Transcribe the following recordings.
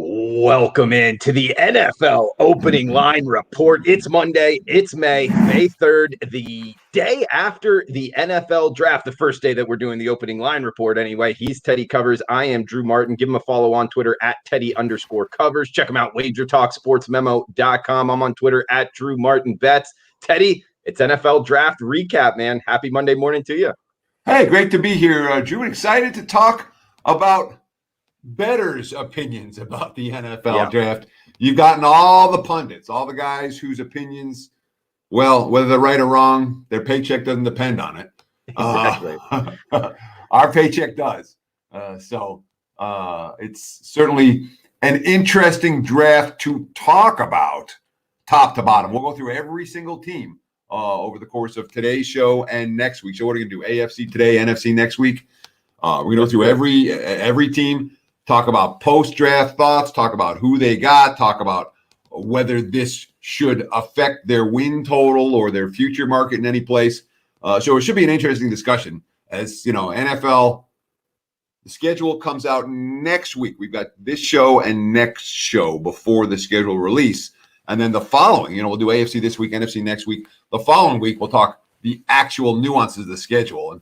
Welcome in to the NFL opening line report. It's Monday. It's May 3rd, the day after the NFL draft, the first day that we're doing the opening line report anyway. He's Teddy Covers. I am Drew Martin. Give him a follow on Twitter at Teddy_Covers. Check him out, WagerTalk, sportsmemo.com. I'm on Twitter at Drew Martin Bets. Teddy, it's NFL draft recap, man. Happy Monday morning to you. Hey, great to be here, Drew. Excited to talk about bettors' opinions about the NFL draft. You've gotten all the pundits, all the guys whose opinions, well, whether they're right or wrong, their paycheck doesn't depend on it. Exactly. Our paycheck does. So it's certainly an interesting draft to talk about top to bottom. We'll go through every single team over the course of today's show and next week. So what are we going to do? AFC today, NFC next week. We're going to go through every team. Talk about post-draft thoughts, talk about who they got, talk about whether this should affect their win total or their future market in any place. So it should be an interesting discussion. As you know, NFL, the schedule comes out next week. We've got this show and next show before the schedule release. And then the following, we'll do AFC this week, NFC next week. The following week, we'll talk the actual nuances of the schedule. And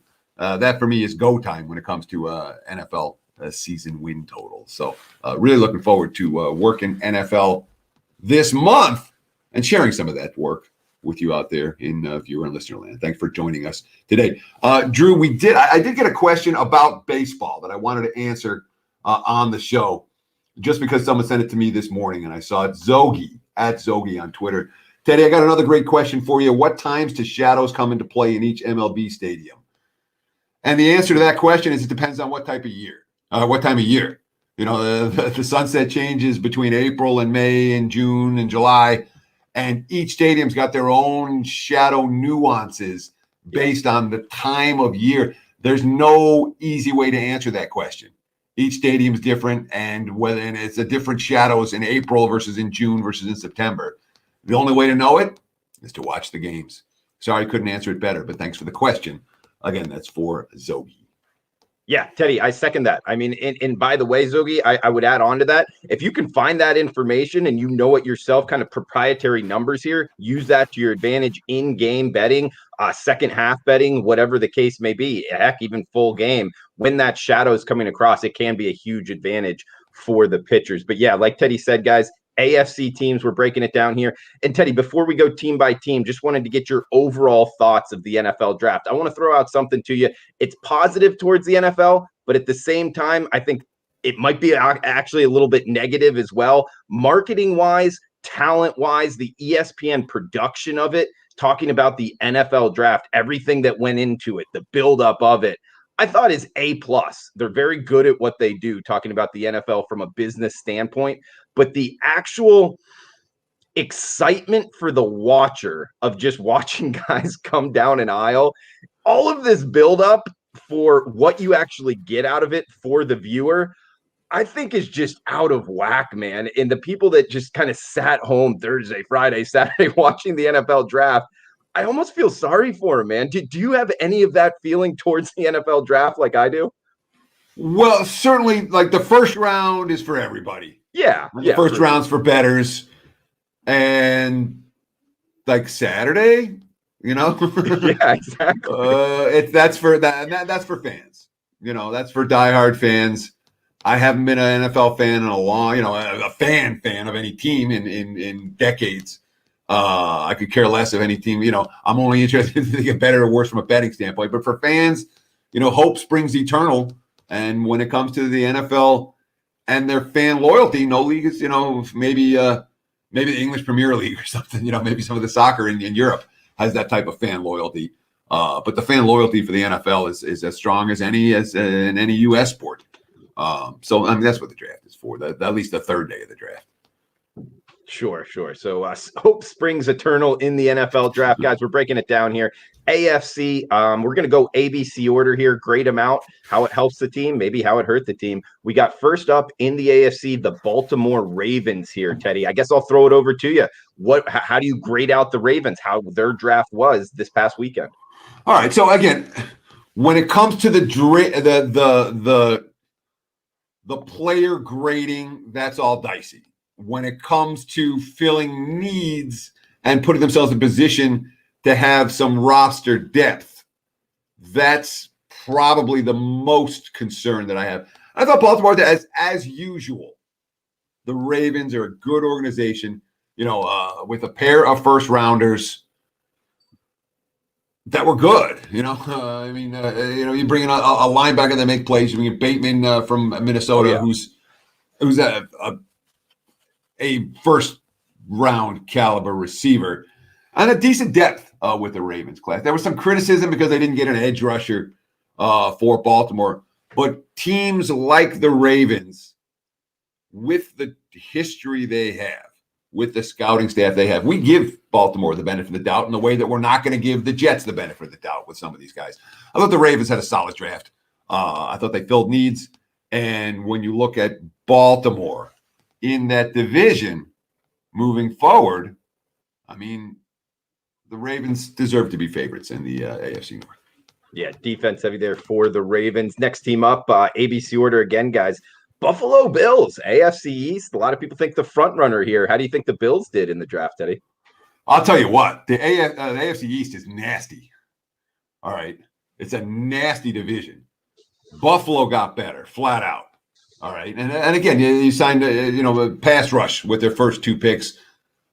that for me is go time when it comes to NFL season win total. So really looking forward to working NFL this month and sharing some of that work with you out there in viewer and listener land. Thanks for joining us today. Drew, I did get a question about baseball that I wanted to answer on the show just because someone sent it to me this morning and I saw it. Zogi on Twitter. Teddy, I got another great question for you. What times do shadows come into play in each MLB stadium? And the answer to that question is it depends on what time of year. The sunset changes between April and May and June and July, and each stadium's got their own shadow nuances based on the time of year. There's no easy way to answer that question. Each stadium's different, and it's a different shadows in April versus in June versus in September. The only way to know it is to watch the games. Sorry, I couldn't answer it better, but thanks for the question. Again, that's for Zogi. Yeah, Teddy, I second that. I mean, and by the way, Zogi, I would add on to that. If you can find that information and you know it yourself, kind of proprietary numbers here, use that to your advantage in-game betting, second half betting, whatever the case may be, heck, even full game. When that shadow is coming across, it can be a huge advantage for the pitchers. But yeah, like Teddy said, guys, AFC teams, we're breaking it down here. And Teddy, before we go team by team, just wanted to get your overall thoughts of the NFL draft. I want to throw out something to you. It's positive towards the NFL, but at the same time, I think it might be actually a little bit negative as well. Marketing-wise, talent-wise, the ESPN production of it, talking about the NFL draft, everything that went into it, the buildup of it, I thought is A+. They're very good at what they do, talking about the NFL from a business standpoint. But the actual excitement for the watcher of just watching guys come down an aisle, all of this buildup for what you actually get out of it for the viewer, I think is just out of whack, man. And the people that just kind of sat home Thursday, Friday, Saturday watching the NFL draft, I almost feel sorry for him, man. Do you have any of that feeling towards the NFL draft like I do? Well, certainly, like the first round is for everybody. The first round's for bettors, and like Saturday, yeah, exactly. That's for fans. That's for diehard fans. I haven't been an NFL fan in a long, a fan of any team in decades. I could care less of any team. I'm only interested to get better or worse from a betting standpoint. But for fans, hope springs eternal. And when it comes to the NFL and their fan loyalty, no league is, maybe the English Premier League or something. Maybe some of the soccer in Europe has that type of fan loyalty. But the fan loyalty for the NFL is as strong as in any U.S. sport. So that's what the draft is for. At least the third day of the draft. Sure. So hope springs eternal in the NFL draft, guys. We're breaking it down here. AFC, we're going to go ABC order here. Grade them out, how it helps the team, maybe how it hurt the team. We got first up in the AFC, the Baltimore Ravens here, Teddy. I guess I'll throw it over to you. How do you grade out the Ravens, how their draft was this past weekend? All right. So again, when it comes to the the player grading, that's all dicey. When it comes to filling needs and putting themselves in position to have some roster depth, that's probably the most concern that I have. I thought Baltimore, as usual, the Ravens are a good organization, with a pair of first rounders that were good. You bring in a linebacker that make plays. You bring in Bateman from Minnesota, who's a first round caliber receiver, and a decent depth with the Ravens class. There was some criticism because they didn't get an edge rusher for Baltimore, but teams like the Ravens, with the history they have, with the scouting staff they have, we give Baltimore the benefit of the doubt in the way that we're not going to give the Jets the benefit of the doubt with some of these guys. I thought the Ravens had a solid draft. I thought they filled needs. And when you look at Baltimore in that division moving forward, I mean, the Ravens deserve to be favorites in the AFC North. Yeah, defense heavy there for the Ravens. Next team up, ABC order again, guys. Buffalo Bills, AFC East. A lot of people think the front runner here. How do you think the Bills did in the draft, Eddie? I'll tell you what, the AFC East is nasty. All right. It's a nasty division. Buffalo got better, flat out. All right. And again, you signed, a pass rush with their first 2 picks,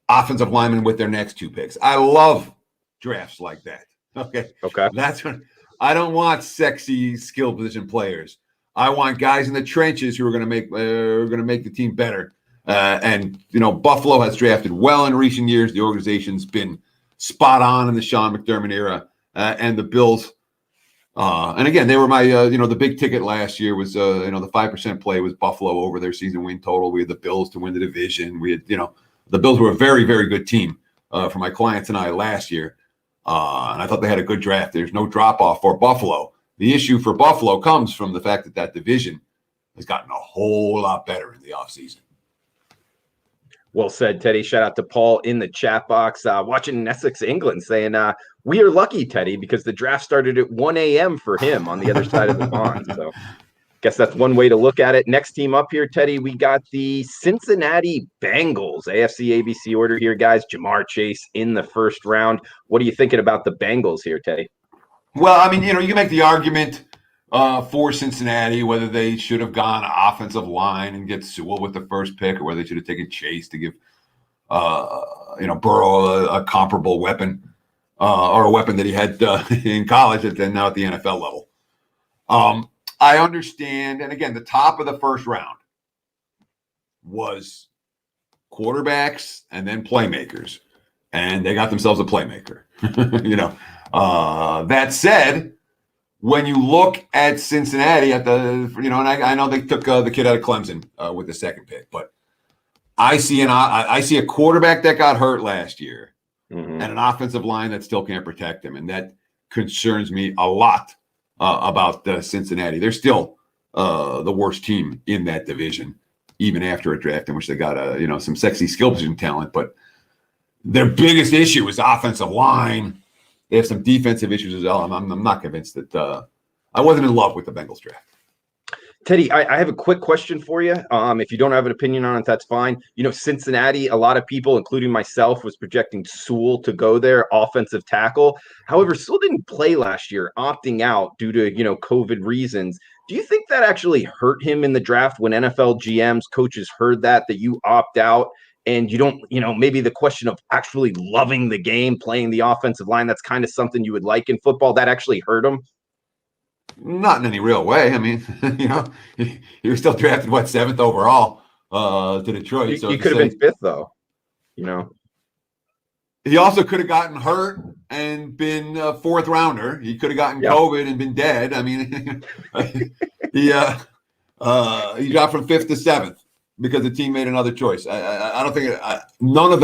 offensive linemen with their next 2 picks. I love drafts like that. Okay. That's what I don't want sexy skill position players. I want guys in the trenches who are going to make the team better. Buffalo has drafted well in recent years. The organization's been spot on in the Sean McDermott era, and the Bills. And again, they were my the big ticket last year was the 5% play was Buffalo over their season win total. We had the Bills to win the division. We had the Bills were a very, very good team for my clients and I last year, and I thought they had a good draft. There's no drop off for Buffalo. The issue for Buffalo comes from the fact that division has gotten a whole lot better in the offseason. Well said, Teddy. Shout out to Paul in the chat box watching in Essex, England, saying, we are lucky, Teddy, because the draft started at 1 a.m. for him on the other side of the pond. So guess that's one way to look at it. Next team up here, Teddy, we got the Cincinnati Bengals. AFC ABC order here, guys. Jamar Chase in the first round. What are you thinking about the Bengals here, Teddy? Well, I mean, you can make the argument for Cincinnati, whether they should have gone offensive line and get Sewell with the first pick, or whether they should have taken Chase to give, Burrow a comparable weapon or a weapon that he had in college and now at the NFL level. I understand. And again, the top of the first round was quarterbacks and then playmakers, and they got themselves a playmaker, That said, when you look at Cincinnati at and I know they took the kid out of Clemson with the second pick, but I see a quarterback that got hurt last year and an offensive line that still can't protect him, and that concerns me a lot about Cincinnati. They're still the worst team in that division, even after a draft in which they got some sexy skill position talent, but their biggest issue is offensive line. They have some defensive issues as well. I'm not convinced that I wasn't in love with the Bengals draft. Teddy, I have a quick question for you. If you don't have an opinion on it, that's fine. Cincinnati, a lot of people, including myself, was projecting Sewell to go there, offensive tackle. However, Sewell didn't play last year, opting out due to, COVID reasons. Do you think that actually hurt him in the draft when NFL GMs, coaches heard that you opt out? And you don't, maybe the question of actually loving the game, playing the offensive line, that's kind of something you would like in football. That actually hurt him? Not in any real way. I mean, he was still drafted, 7th overall to Detroit. So he could have been 5th, though, He also could have gotten hurt and been a 4th rounder. He could have gotten COVID and been dead. I mean, he dropped from 5th to 7th. Because the team made another choice. I don't think none of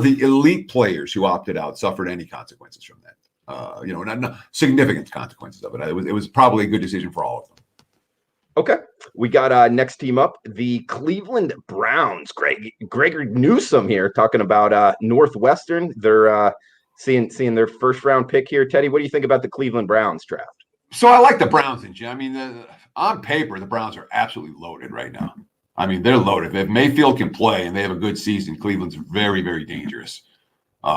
the elite players who opted out suffered any consequences from that. Not significant consequences of it. It was probably a good decision for all of them. Okay, we got next team up, the Cleveland Browns. Gregor Newsome here talking about Northwestern. They're seeing their first round pick here. Teddy, what do you think about the Cleveland Browns draft? So I like the Browns in general. I mean, on paper, the Browns are absolutely loaded right now. I mean, they're loaded. If Mayfield can play and they have a good season, Cleveland's very, very dangerous. They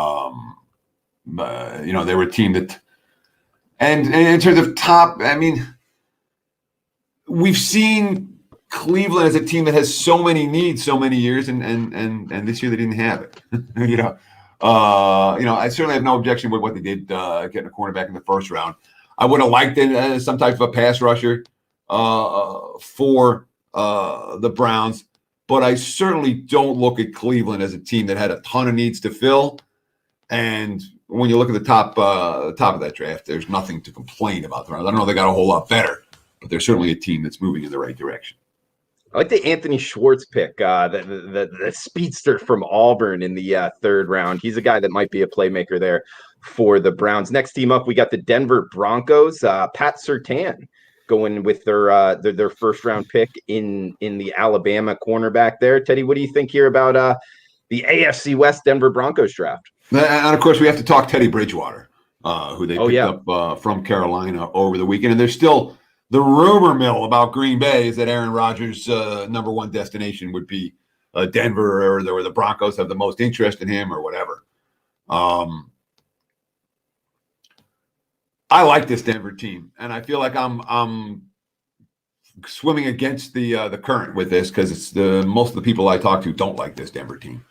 were a team that, and in terms of top, I mean, we've seen Cleveland as a team that has so many needs, so many years, and this year they didn't have it. I certainly have no objection with what they did getting a cornerback in the first round. I would have liked it as some type of a pass rusher for the Browns, but I certainly don't look at Cleveland as a team that had a ton of needs to fill. And when you look at the top of that draft, there's nothing to complain about. I don't know they got a whole lot better, but they're certainly a team that's moving in the right direction. I like the Anthony Schwartz pick, the speedster from Auburn in the third round. He's a guy that might be a playmaker there for the Browns. Next team up, we got the Denver Broncos. Pat Surtain going with their first round pick in the Alabama cornerback there. Teddy, what do you think here about the AFC West Denver Broncos draft? And of course, we have to talk Teddy Bridgewater, who they picked up from Carolina over the weekend. And there's still the rumor mill about Green Bay is that Aaron Rodgers' number one destination would be Denver, or the Broncos have the most interest in him, or whatever. I like this Denver team, and I feel like I'm swimming against the current with this, because it's most of the people I talk to don't like this Denver team.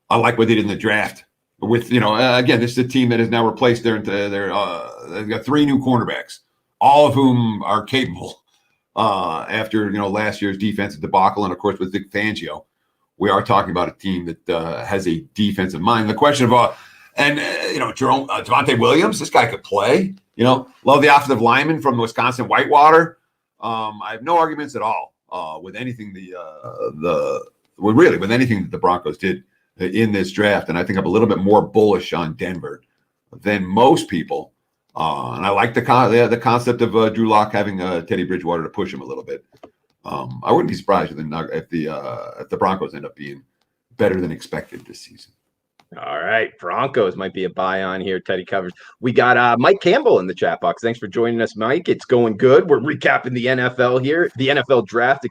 I like what they did in the draft. With again, this is a team that has now replaced they've got 3 new cornerbacks, all of whom are capable after last year's defensive debacle, and of course with Vic Fangio, we are talking about a team that has a defensive mind. The question of Javonte Williams, this guy could play. Love the offensive lineman from Wisconsin Whitewater. I have no arguments at all with anything with anything that the Broncos did in this draft, and I think I'm a little bit more bullish on Denver than most people. And I like the concept of Drew Lock having Teddy Bridgewater to push him a little bit. I wouldn't be surprised if the Broncos end up being better than expected this season. All right, Broncos might be a buy on here. Teddy covers. We got Mike Campbell in the chat box. Thanks for joining us, Mike. It's going good. We're recapping the NFL here, the NFL draft,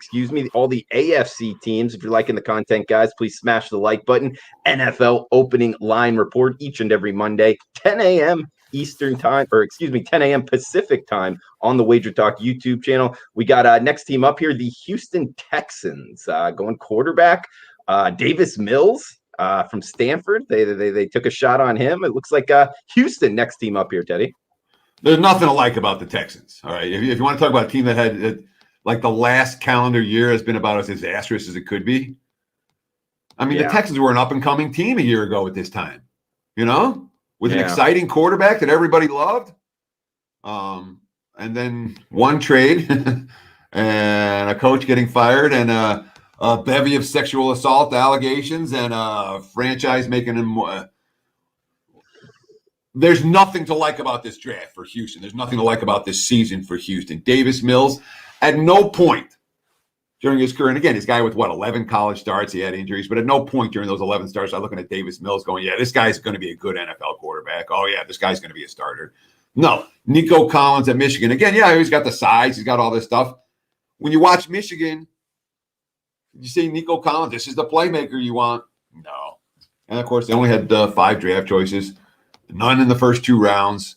all the AFC teams. If you're liking the content, guys, please smash the like button. NFL opening line report each and every Monday, 10 a.m. Eastern time, 10 a.m. Pacific time on the WagerTalk YouTube channel. We got next team up here, the Houston Texans, going quarterback, Davis Mills. From Stanford, they took a shot on him. It looks like Houston next team up here, Teddy. There's nothing to like about the Texans. All right, if you want to talk about a team that had like the last calendar year has been about as disastrous as it could be. I mean, the Texans were an up and coming team a year ago at this time. With an exciting quarterback that everybody loved. And then one trade and a coach getting fired and a bevy of sexual assault allegations and a franchise making him. There's nothing to like about this draft for Houston. There's nothing to like about this season for Houston. Davis Mills, at no point during his career, and again, this guy with 11 college starts, he had injuries, but at no point during those 11 starts, I'm looking at Davis Mills going, yeah, this guy's going to be a good NFL quarterback. Oh, yeah, this guy's going to be a starter. No, Nico Collins at Michigan. Again, he's got the size. He's got all this stuff. When you watch Michigan, you say Nico Collins, this is the playmaker you want. No. And, of course, they only had 5 draft choices, none in the first 2 rounds.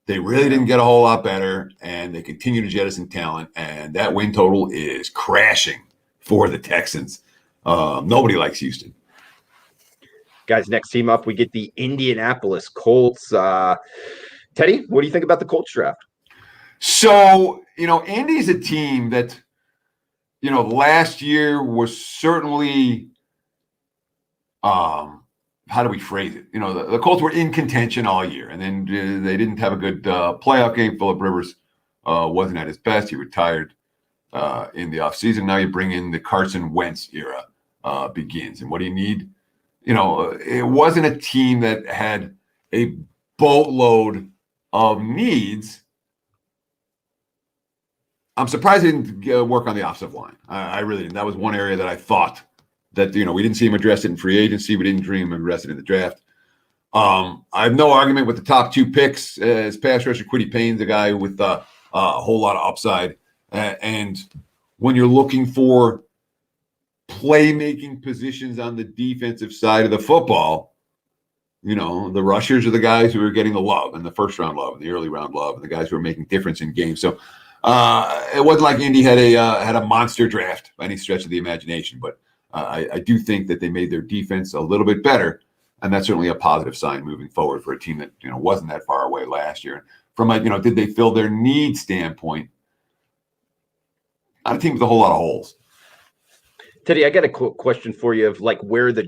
They really didn't get a whole lot better, and they continue to jettison talent, and that win total is crashing for the Texans. Nobody likes Houston. Guys, next team up, we get the Indianapolis Colts. Teddy, what do you think about the Colts draft? So, Indy's a team that, last year was certainly how do we phrase it? The Colts were in contention all year, and then they didn't have a good playoff game. Phillip Rivers wasn't at his best. He retired in the offseason. Now you bring in the Carson Wentz era begins. And what do you need? It wasn't a team that had a boatload of needs. I'm surprised they didn't work on the offensive line. I really didn't. That was one area that I thought that, we didn't see him address it in free agency. We didn't dream him address it in the draft. I have no argument with the top 2 picks as pass rusher. Quiddy Payne's a guy with a whole lot of upside. And when you're looking for playmaking positions on the defensive side of the football, the rushers are the guys who are getting the love and the first round love and the early round love and the guys who are making difference in games. So it wasn't like Indy had a monster draft by any stretch of the imagination, but I do think that they made their defense a little bit better, and that's certainly a positive sign moving forward for a team that wasn't that far away last year. From did they fill their need standpoint? Not a team with a whole lot of holes. Teddy, I got a question for you of where the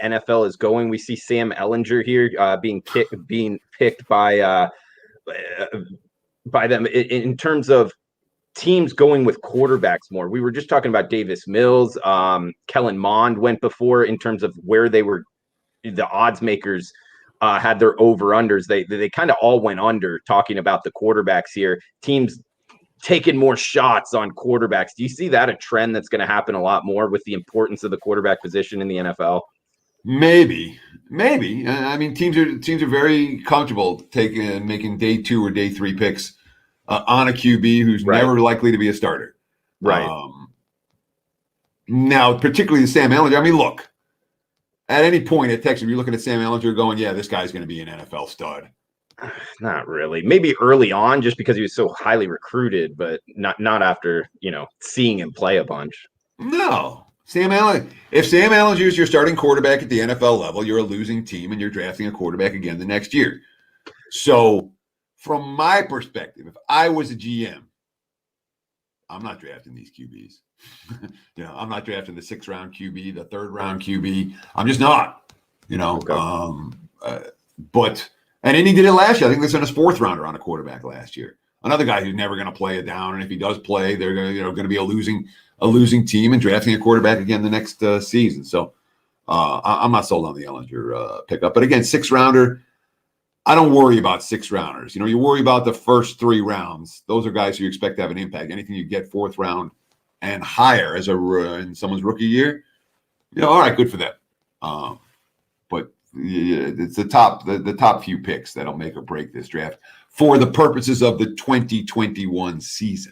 NFL is going. We see Sam Ehlinger here being picked by them in terms of teams going with quarterbacks more. We were just talking about Davis Mills. Kellen Mond went before in terms of where they were. The odds makers had their over-unders. They kind of all went under talking about the quarterbacks here. Teams taking more shots on quarterbacks. Do you see that a trend that's going to happen a lot more with the importance of the quarterback position in the NFL? Maybe. I mean, teams are very comfortable making day 2 or day 3 picks on a QB who's never likely to be a starter. Right. Now, particularly Sam Ehlinger. I mean, look, at any point at Texas, you're looking at Sam Ehlinger going, yeah, this guy's going to be an NFL stud. Not really. Maybe early on, just because he was so highly recruited, but not after seeing him play a bunch. No, Sam Ehlinger. If Sam Ehlinger is your starting quarterback at the NFL level, you're a losing team, and you're drafting a quarterback again the next year. So, from my perspective, if I was a GM, I'm not drafting these QBs. I'm not drafting the 6th round QB, the 3rd round QB. I'm just not. Okay. And Indy did it last year. I think they sent his 4th rounder on a quarterback last year. Another guy who's never going to play it down, and if he does play, they're going to be a losing team and drafting a quarterback again the next season. So I'm not sold on the Ehlinger pickup. But again, 6th rounder, I don't worry about 6th rounders. You worry about the first 3 rounds. Those are guys who you expect to have an impact. Anything you get 4th round and higher in someone's rookie year, all right, good for them. But it's the top few picks that'll make or break this draft for the purposes of the 2021 season.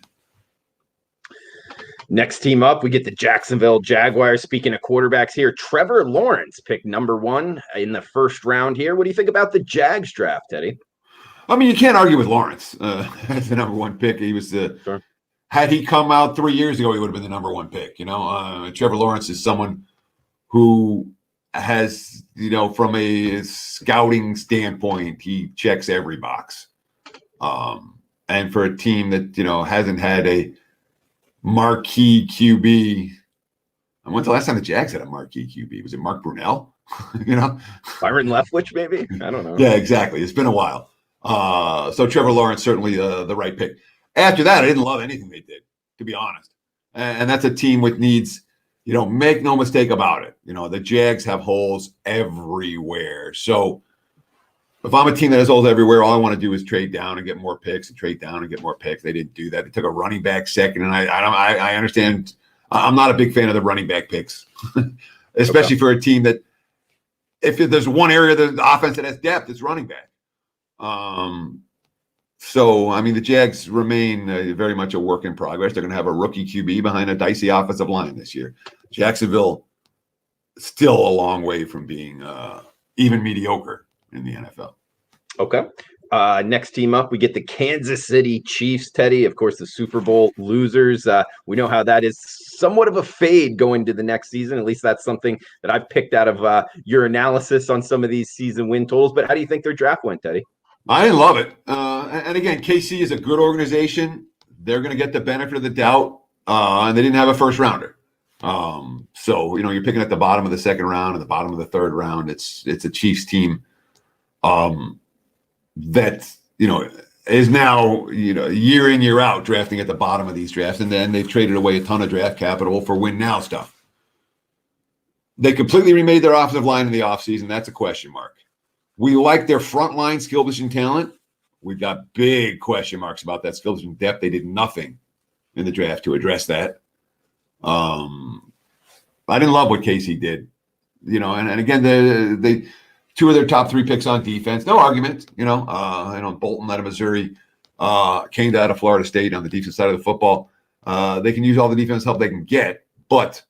Next team up, we get the Jacksonville Jaguars. Speaking of quarterbacks here, Trevor Lawrence picked number 1 in the 1st round here. What do you think about the Jags draft, Teddy? I mean, you can't argue with Lawrence as the number 1 pick. He was sure. Had he come out 3 years ago, he would have been the number 1 pick. Trevor Lawrence is someone who has, from a scouting standpoint, he checks every box. And for a team that, hasn't had a marquee QB. And when's the last time the Jags had a marquee QB? Was it Mark Brunell? Byron Leftwich, maybe? I don't know. Yeah, exactly. It's been a while. So Trevor Lawrence, certainly the right pick. After that, I didn't love anything they did, to be honest. And that's a team with needs. Make no mistake about it. The Jags have holes everywhere. So if I'm a team that has holes everywhere, all I want to do is trade down and get more picks and trade down and get more picks. They didn't do that. They took a running back second, and I understand. I'm not a big fan of the running back picks, especially for a team that if there's one area of the offense that has depth, it's running back. So, I mean, the Jags remain very much a work in progress. They're going to have a rookie QB behind a dicey offensive line this year. Jacksonville still a long way from being even mediocre in the NFL. Okay. Next team up, we get the Kansas City Chiefs, Teddy. Of course, the Super Bowl losers. We know how that is somewhat of a fade going to the next season. At least that's something that I've picked out of your analysis on some of these season win totals. But how do you think their draft went, Teddy? I didn't love it. And again, KC is a good organization. They're going to get the benefit of the doubt. And they didn't have a first rounder. So, you're picking at the bottom of the 2nd round and the bottom of the 3rd round. It's a Chiefs team that, is now, year in, year out drafting at the bottom of these drafts. And then they've traded away a ton of draft capital for win now stuff. They completely remade their offensive line in the offseason. That's a question mark. We like their frontline skill position talent. We've got big question marks about that skill position depth. They did nothing in the draft to address that. I didn't love what KC did, and again, they 2 of their top 3 picks on defense. No argument, Bolton out of Missouri came out of Florida State on the defensive side of the football. They can use all the defense help they can get, but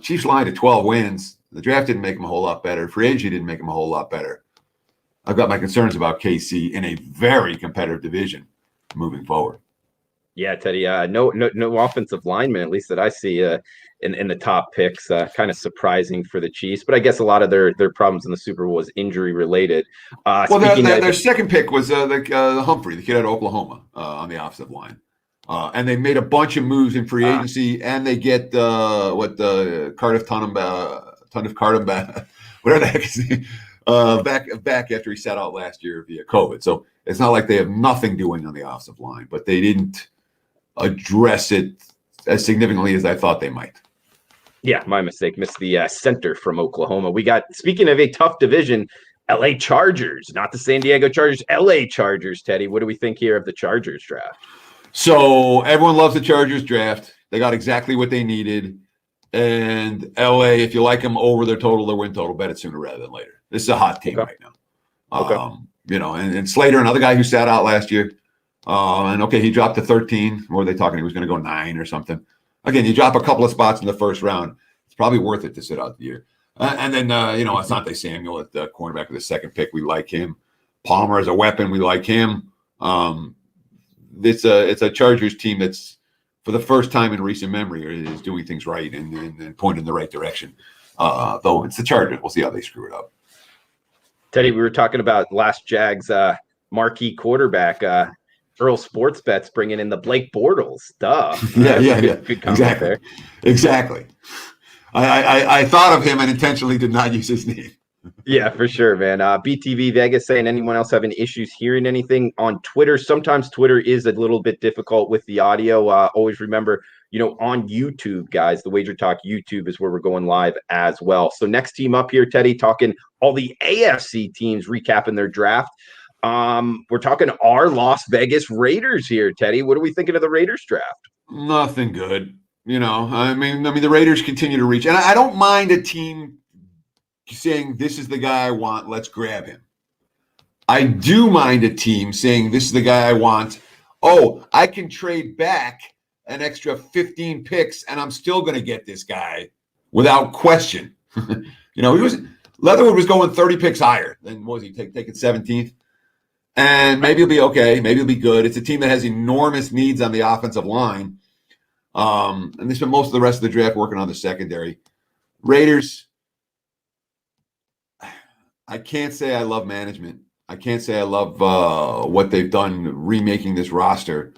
Chiefs line to 12 wins. The draft didn't make them a whole lot better. Free agency didn't make them a whole lot better. I've got my concerns about KC in a very competitive division moving forward. Yeah, Teddy. No offensive lineman, at least that I see in the top picks. Kind of surprising for the Chiefs, but I guess a lot of their problems in the Super Bowl was injury related. Well, their second pick was Humphrey, the kid out of Oklahoma, on the offensive line, and they made a bunch of moves in free agency, and they get Cardiff Tunham, whatever the heck is he, back after he sat out last year via COVID. So it's not like they have nothing doing on the offensive line, but they didn't address it as significantly as I thought they might. Yeah, my mistake. Missed the center from Oklahoma. We got, speaking of a tough division, LA Chargers, not the San Diego Chargers, LA Chargers, Teddy. What do we think here of the Chargers draft? So everyone loves the Chargers draft. They got exactly what they needed. And LA, if you like them over their total, their win total, bet it sooner rather than later. This is a hot team right now. And Slater, another guy who sat out last year. He dropped to 13. Or were they talking? He was going to go 9 or something. Again, you drop a couple of spots in the first round. It's probably worth it to sit out the year. And then Asante Samuel at the cornerback with the second pick. We like him. Palmer as a weapon. We like him. It's a Chargers team that's, for the first time in recent memory, is doing things right and pointing in the right direction. Though it's the Chargers. We'll see how they screw it up. Teddy, we were talking about last Jags marquee quarterback, Earl Sports Bets bringing in the Blake Bortles. Duh. Yeah. Good comment there. Exactly. I thought of him and intentionally did not use his name. Yeah, for sure, man. BTV Vegas saying, anyone else having issues hearing anything on Twitter? Sometimes Twitter is a little bit difficult with the audio. Always remember, on YouTube, guys, the WagerTalk YouTube is where we're going live as well. So next team up here, Teddy, talking all the AFC teams recapping their draft. We're talking our Las Vegas Raiders here, Teddy. What are we thinking of the Raiders draft? Nothing good. I mean, the Raiders continue to reach, and I don't mind a team saying, this is the guy I want, let's grab him. I do mind a team saying, this is the guy I want. Oh, I can trade back an extra 15 picks and I'm still going to get this guy without question. Leatherwood was going 30 picks higher than, what was he taking 17th? And maybe he'll be okay. Maybe he'll be good. It's a team that has enormous needs on the offensive line. And they spent most of the rest of the draft working on the secondary. Raiders, I can't say I love management. I can't say I love what they've done remaking this roster.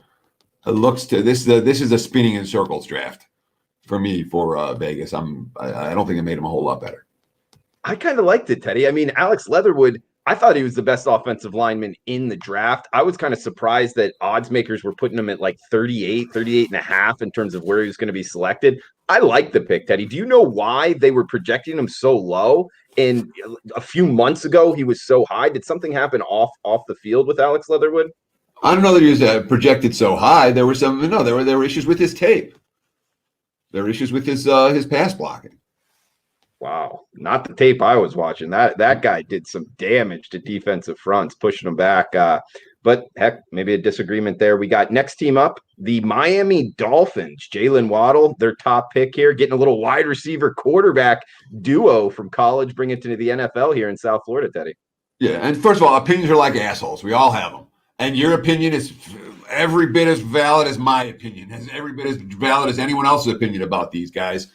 It looks to this is a spinning in circles draft for me for Vegas. I don't think it made them a whole lot better. I kind of liked it, Teddy. I mean, Alex Leatherwood, I thought he was the best offensive lineman in the draft. I was kind of surprised that odds makers were putting him at like 38 and a half in terms of where he was going to be selected. I like the pick, Teddy. Do you know why they were projecting him so low? And a few months ago, he was so high. Did something happen off the field with Alex Leatherwood? I don't know that he was projected so high. There were there were issues with his tape. There were issues with his pass blocking. Wow, not the tape I was watching. That guy did some damage to defensive fronts, pushing them back. But heck, maybe a disagreement there. We got next team up, the Miami Dolphins. Jalen Waddle, their top pick here, getting a little wide receiver quarterback duo from college, bringing it to the NFL here in South Florida, Teddy. Yeah, and first of all, opinions are like assholes. We all have them. And your opinion is every bit as valid as my opinion, as every bit as valid as anyone else's opinion about these guys.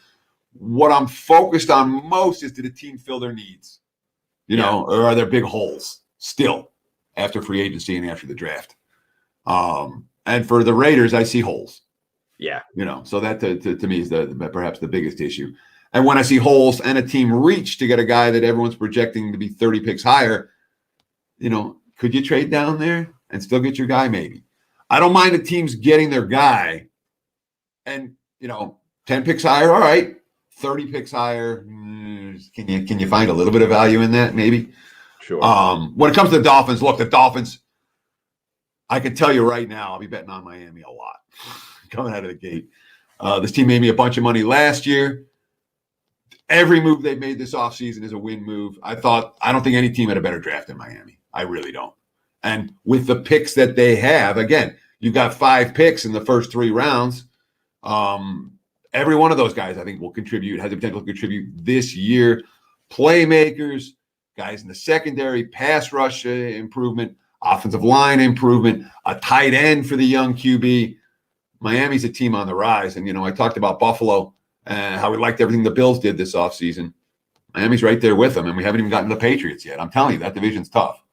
What I'm focused on most is, did the team fill their needs? Or are there big holes still after free agency and after the draft? And for the Raiders, I see holes. Yeah. So that to me is perhaps the biggest issue. And when I see holes and a team reach to get a guy that everyone's projecting to be 30 picks higher, could you trade down there and still get your guy? Maybe. I don't mind the teams getting their guy and, 10 picks higher. All right. 30 picks higher. Can you find a little bit of value in that? Maybe. Sure. When it comes to the Dolphins, look, the Dolphins, I can tell you right now, I'll be betting on Miami a lot coming out of the gate. This team made me a bunch of money last year. Every move they've made this offseason is a win move. I don't think any team had a better draft than Miami. I really don't. And with the picks that they have, again, you've got 5 picks in the first 3 rounds. Every one of those guys, I think, will contribute, has the potential to contribute this year. Playmakers, guys in the secondary, pass rush improvement, offensive line improvement, a tight end for the young QB. Miami's a team on the rise. And, I talked about Buffalo and how we liked everything the Bills did this offseason. Miami's right there with them, and we haven't even gotten the Patriots yet. I'm telling you, that division's tough.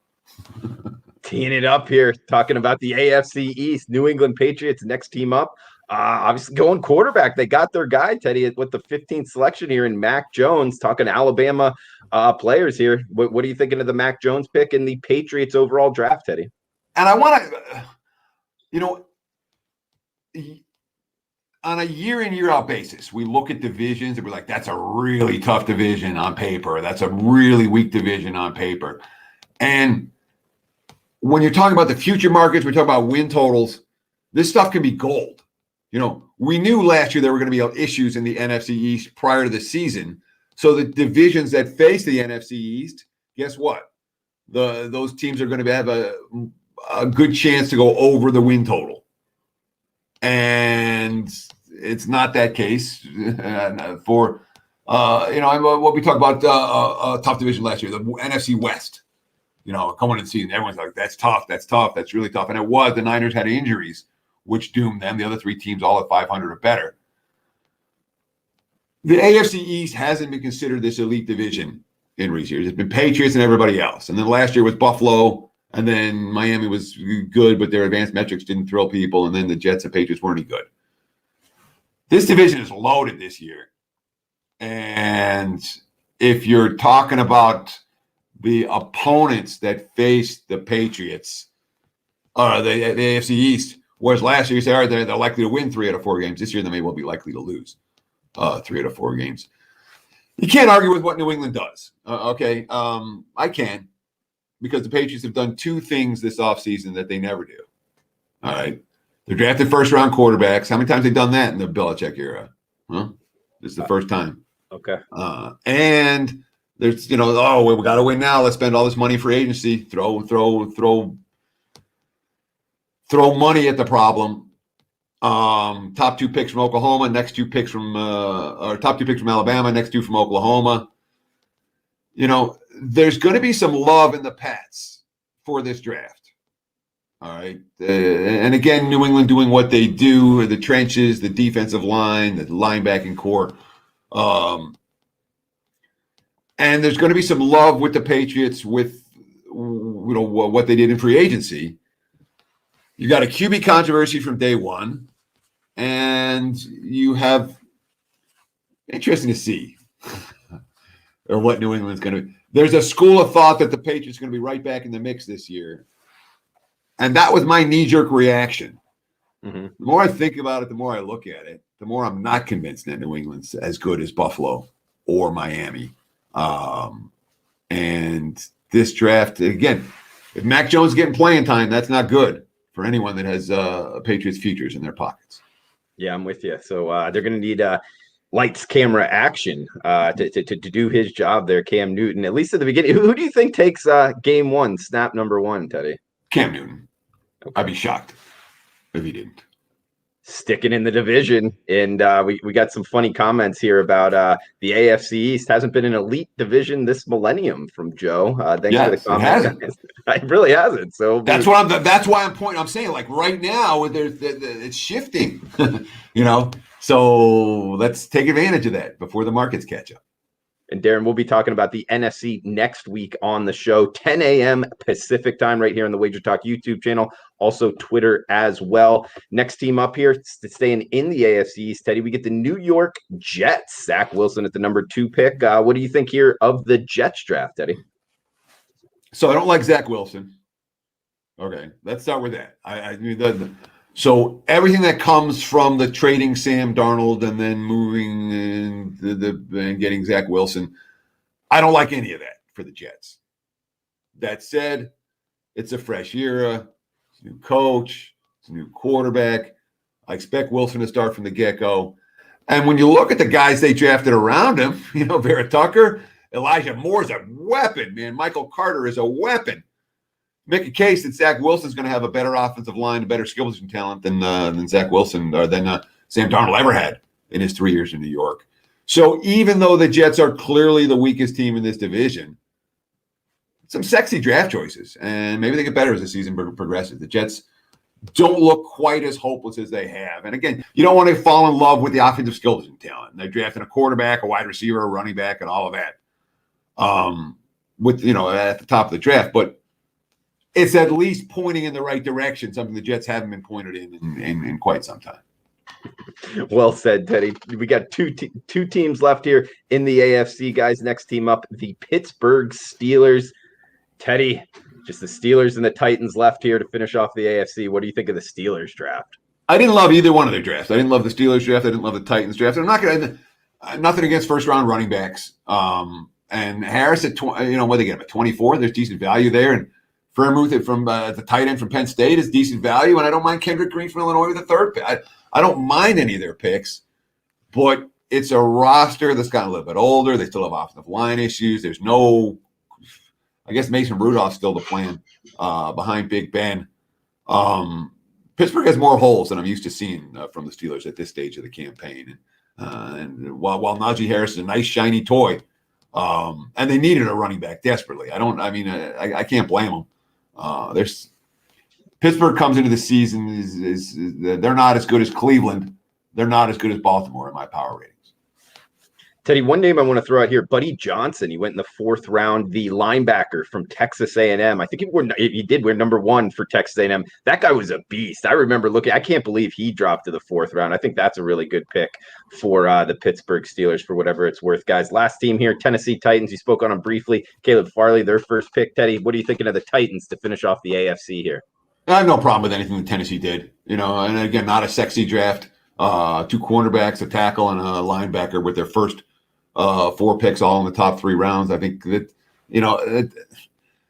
Teeing it up here, talking about the AFC East, New England Patriots, next team up. Obviously going quarterback. They got their guy, Teddy, with the 15th selection here in Mac Jones, talking Alabama players here. What are you thinking of the Mac Jones pick in the Patriots overall draft, Teddy? And I want to, on a year in, year out basis, we look at divisions and we're like, that's a really tough division on paper. That's a really weak division on paper. And when you're talking about the future markets, we're talking about win totals, this stuff can be gold. We knew last year there were going to be issues in the NFC East prior to the season. So the divisions that face the NFC East, guess what? Those teams are going to have a good chance to go over the win total. And it's not that case for, what we talked about a tough division last year, the NFC West. Coming into the season, everyone's like, that's tough, that's really tough. And it was. The Niners had injuries, which doomed them. The other 3 teams all at 500 or better. The AFC East hasn't been considered this elite division in recent years. It's been Patriots and everybody else. And then last year was Buffalo, and then Miami was good, but their advanced metrics didn't thrill people, and then the Jets and Patriots weren't any good. This division is loaded this year. And if you're talking about the opponents that face the Patriots, the AFC East, whereas last year you say, all right, they're likely to win 3 out of 4 games. This year they may well be likely to lose 3 out of 4 games. You can't argue with what New England does. Okay, I can, because the Patriots have done 2 things this offseason that they never do. All right. They're drafted first-round quarterbacks. How many times have they done that in the Belichick era? Huh? This is the first time. Okay. And there's, we got to win now. Let's spend all this money for agency. Throw money at the problem. Top 2 picks from Oklahoma, next 2 picks from top 2 picks from Alabama, next 2 from Oklahoma. There's going to be some love in the Pats for this draft. All right. And again, New England doing what they do, the trenches, the defensive line, the linebacking core. And there's going to be some love with the Patriots with, what they did in free agency. You got a QB controversy from day one, and you have interesting to see or what New England's going to. There's a school of thought that the Patriots are going to be right back in the mix this year, and that was my knee-jerk reaction. Mm-hmm. The more I think about it, the more I look at it, the more I'm not convinced that New England's as good as Buffalo or Miami. And this draft, again, if Mac Jones is getting playing time, that's not good for anyone that has Patriots futures in their pockets. Yeah, I'm with you. So they're going to need lights, camera, action to do his job there, Cam Newton, at least at the beginning. Who do you think takes game 1, snap number 1, Teddy? Cam Newton. Okay. I'd be shocked if he didn't. Sticking in the division, and we got some funny comments here about the AFC East hasn't been an elite division this millennium from Joe. Thanks for the comment. It really hasn't. So that's why I'm saying, like, right now it's shifting. So let's take advantage of that before the markets catch up. And Darren, we'll be talking about the NFC next week on the show, 10 a.m. Pacific time, right here on the WagerTalk YouTube channel, also Twitter as well. Next team up here, staying in the AFC East, Teddy, we get the New York Jets. Zach Wilson at the number 2 pick. What do you think here of the Jets draft, Teddy? So I don't like Zach Wilson. Okay, let's start with that. So everything that comes from the trading Sam Darnold and then moving and getting Zach Wilson, I don't like any of that for the Jets. That said, it's a fresh era, it's a new coach, it's a new quarterback. I expect Wilson to start from the get-go. And when you look at the guys they drafted around him, Vera Tucker, Elijah Moore's a weapon, man. Michael Carter is a weapon. make a case that Zach Wilson's going to have a better offensive line, a better skill position talent than Zach Wilson or than Sam Darnold ever had in his 3 years in New York. So even though the Jets are clearly the weakest team in this division, some sexy draft choices, and maybe they get better as the season progresses. The Jets don't look quite as hopeless as they have. And again, you don't want to fall in love with the offensive skill position talent. They're drafting a quarterback, a wide receiver, a running back, and all of that with at the top of the draft. But it's at least pointing in the right direction, something the Jets haven't been pointed in quite some time. Well said, Teddy. We got two teams left here in the AFC, guys. Next team up, the Pittsburgh Steelers. Teddy, just the Steelers and the Titans left here to finish off the AFC. What do you think of the Steelers draft? I didn't love either one of their drafts. I didn't love the Steelers draft. I didn't love the Titans draft. I'm not going to nothing against first round running backs. And Harris at what they get him at 24. There's decent value there, and Freiermuth from the tight end from Penn State is decent value, and I don't mind Kendrick Green from Illinois with the third pick. I don't mind any of their picks, but it's a roster that's gotten a little bit older. They still have offensive line issues. There's no, I guess Mason Rudolph's still the plan behind Big Ben. Pittsburgh has more holes than I'm used to seeing from the Steelers at this stage of the campaign. And while Najee Harris is a nice shiny toy, and they needed a running back desperately. I can't blame them. Pittsburgh comes into the season is they're not as good as Cleveland. They're not as good as Baltimore in my power ratings. Teddy, one name I want to throw out here, Buddy Johnson. He went in the 4th round, the linebacker from Texas A&M. I think he did wear number 1 for Texas A&M. That guy was a beast. I remember looking. I can't believe he dropped to the 4th round. I think that's a really good pick for the Pittsburgh Steelers for whatever it's worth, guys. Last team here, Tennessee Titans. You spoke on them briefly. Caleb Farley, their first pick. Teddy, what are you thinking of the Titans to finish off the AFC here? I have no problem with anything that Tennessee did. And again, not a sexy draft. 2 cornerbacks, a tackle, and a linebacker with their first 4 picks all in the top 3 rounds. I think that,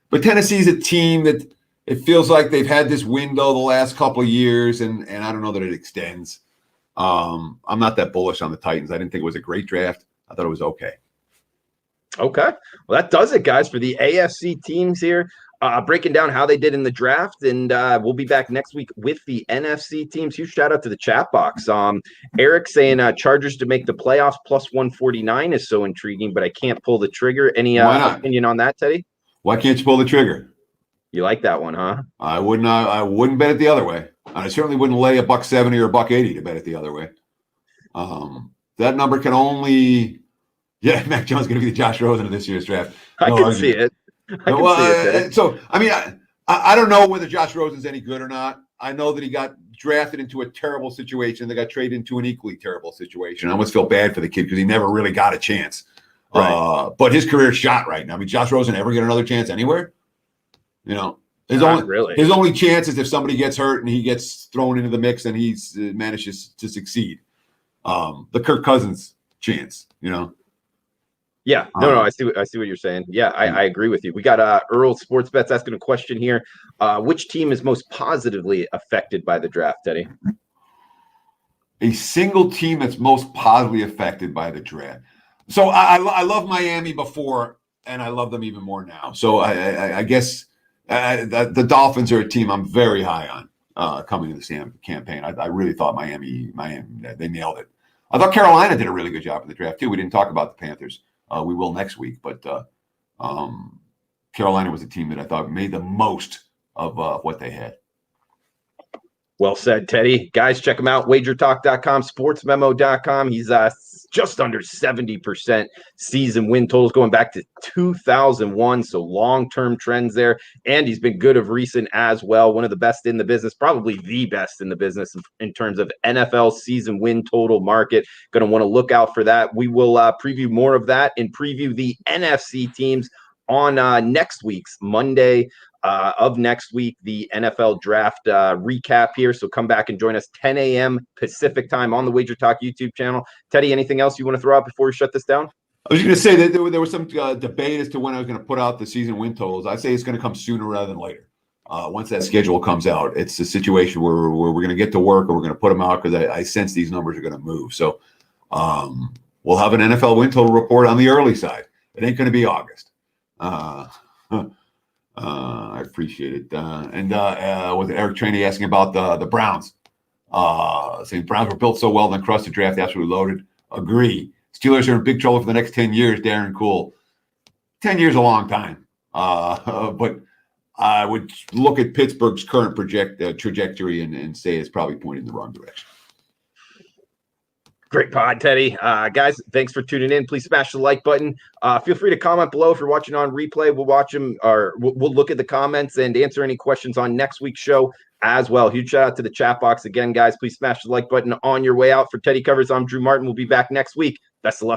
but Tennessee's a team that it feels like they've had this window the last couple of years, and I don't know that it extends. I'm not that bullish on the Titans. I didn't think it was a great draft. I thought it was okay. Okay. Well, that does it, guys, for the AFC teams here. Breaking down how they did in the draft, and we'll be back next week with the NFC teams. Huge shout out to the chat box. Eric saying Chargers to make the playoffs plus 149 is so intriguing, but I can't pull the trigger. Any opinion on that, Teddy? Why can't you pull the trigger? You like that one, huh? I wouldn't bet it the other way. I certainly wouldn't lay $1.70 or $1.80 to bet it the other way. That number can only, Mac Jones is going to be the Josh Rosen of this year's draft. I can see it. I don't know whether Josh Rosen's any good or not. I know that he got drafted into a terrible situation. They got traded into an equally terrible situation. I almost feel bad for the kid because he never really got a chance. Right. But his career's shot right now. I mean, Josh Rosen ever get another chance anywhere? His only chance is if somebody gets hurt and he gets thrown into the mix and he manages to succeed. The Kirk Cousins chance, Yeah, no, I see what you're saying. Yeah, I agree with you. We got Earl Sports Bets asking a question here. Which team is most positively affected by the draft, Teddy? A single team that's most positively affected by the draft. So I love Miami before, and I love them even more now. So I guess the Dolphins are a team I'm very high on coming into the campaign. I really thought Miami, they nailed it. I thought Carolina did a really good job in the draft too. We didn't talk about the Panthers. We will next week, but Carolina was a team that I thought made the most of what they had. Well said, Teddy. Guys, check him out, WagerTalk.com, SportsMemo.com. He's just under 70% season win totals going back to 2001, so long-term trends there. And he's been good of recent as well. One of the best in the business, probably the best in the business in terms of NFL season win total market. Going to want to look out for that. We will preview more of that and preview the NFC teams on next week's Monday of next week, the NFL draft recap here. So come back and join us 10 a.m. Pacific time on the Wager Talk YouTube channel. Teddy, anything else you want to throw out before we shut this down? I was going to say that there was some debate as to when I was going to put out the season win totals. I say it's going to come sooner rather than later. Once that schedule comes out, it's a situation where we're going to get to work or we're going to put them out because I sense these numbers are going to move. So we'll have an NFL win total report on the early side. It ain't going to be August. I appreciate it. With Eric Trainey asking about the Browns, saying Browns were built so well in the crusted draft, absolutely loaded. Agree. Steelers are in big trouble for the next 10 years. Darren Cool. 10 years is a long time. But I would look at Pittsburgh's current trajectory and say it's probably pointing in the wrong direction. Great pod, Teddy. Guys, thanks for tuning in. Please smash the like button. Feel free to comment below if you're watching on replay. We'll watch them, or we'll look at the comments and answer any questions on next week's show as well. Huge shout out to the chat box again, guys. Please smash the like button on your way out. For Teddy Covers, I'm Drew Martin. We'll be back next week. Best of luck.